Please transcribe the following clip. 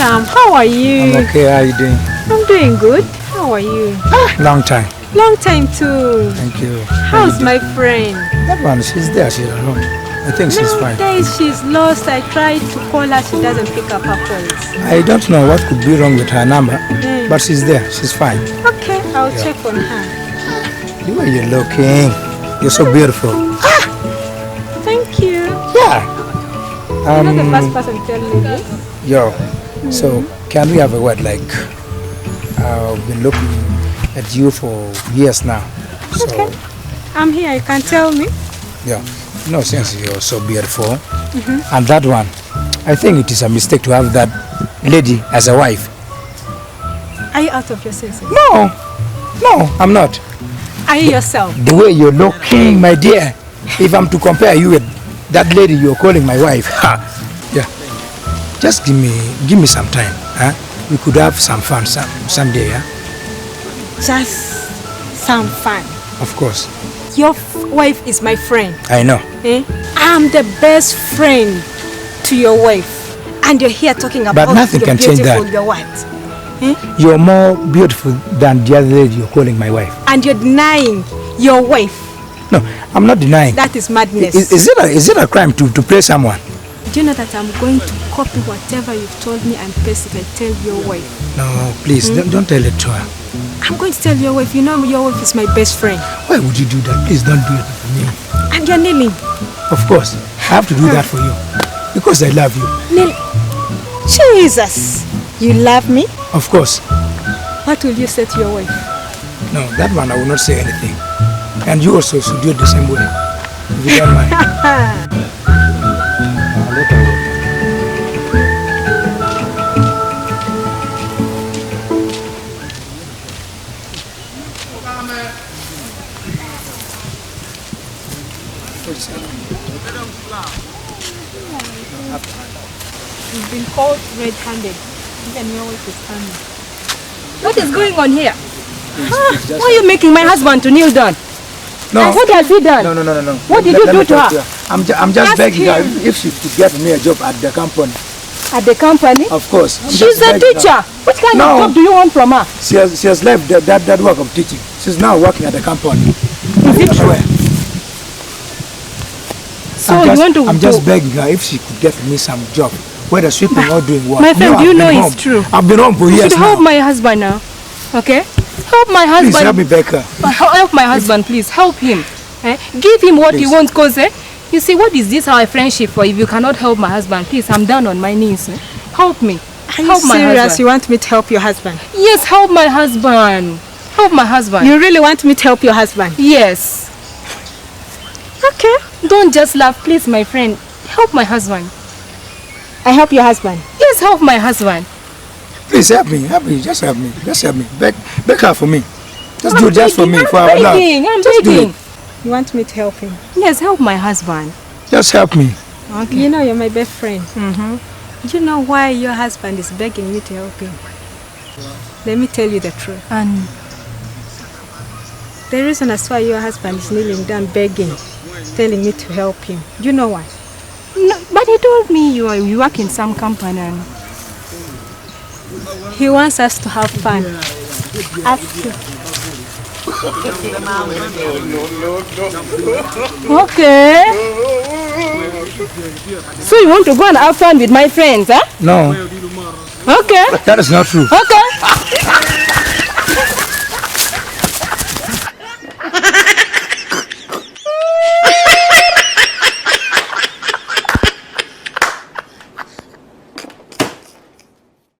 Sam, how are you? I'm okay, how are you doing? I'm doing good. How are you? Long time. Long time too. Thank you. How's my friend? That one, she's there, she's at home. I think she's fine. Nowadays she's lost. I tried to call her, she doesn't pick up her calls. I don't know what could be wrong with her number, but she's there, she's fine. Okay, I'll check on her. The way you're looking, you're so beautiful. Thank you. Yeah. You're not the first person to tell me this. Yo, so can we have a word like, I've been looking at you for years now. So, okay. I'm here, you can tell me. Yeah. No, since you're so beautiful. And that one, I think it is a mistake to have that lady as a wife. Are you out of your senses? No, I'm not. Are you yourself? The way you're looking, my dear, if I'm to compare you with that lady you're calling my wife, yeah. Just give me some time, huh? We could have some fun someday, yeah? Just some fun. Of course. Your wife is my friend. I know. I'm the best friend to your wife. And you're here talking about but nothing can change that. You're what? You're more beautiful than the other lady you're calling my wife. And you're denying your wife. No, I'm not denying. That is madness. Is it a crime to play someone? Do you know that I'm going to copy whatever you've told me and paste it and tell your wife? No, please, don't tell it to her. I'm going to tell your wife. You know your wife is my best friend. Why would you do that? Please don't do it for me. And you're kneeling. Of course. I have to do that for you. Because I love you. Neil, Jesus. You love me? Of course. What will you say to your wife? No, that one I will not say anything. And you also should do it the same way. If you don't mind. You've been caught red-handed. Even your wife is coming. What is going on here? Why are you making my husband to kneel down? No. What has he done? No. What did you do to her? I'm just begging her if she could get me a job at the company. At the company? Of course. She's a teacher. What kind of job do you want from her? She has left that work of teaching. She's now working at the company. Is it true? So I'm just begging her if she could get me some job, whether sweeping or doing work. My friend, you know it's true. I've been home for years now. You should help my husband now, okay? Help my husband. Please help me, Becca. Help my husband, please. Help him. Give him what he wants, because you see, what is this our friendship for if you cannot help my husband? Please, I'm down on my knees. Help me. Are you serious? You want me to help your husband? Yes, help my husband. Help my husband. You really want me to help your husband? Yes. Okay. Don't just laugh, please, my friend. Help my husband. I help your husband? Yes, help my husband. Please help me, just help me. Beg her for me. Just do it just for me, for our love. I'm begging. You want me to help him? Yes, help my husband. Just help me. Okay. You know you're my best friend. Do you know why your husband is begging me to help him? Let me tell you the truth. And the reason as why your husband is kneeling down begging, telling me to help him. Do you know why? No, but he told me you work in some company. And he wants us to have fun. Ask him. Okay. So you want to go and have fun with my friends, huh? No. Okay. That is not true. Okay.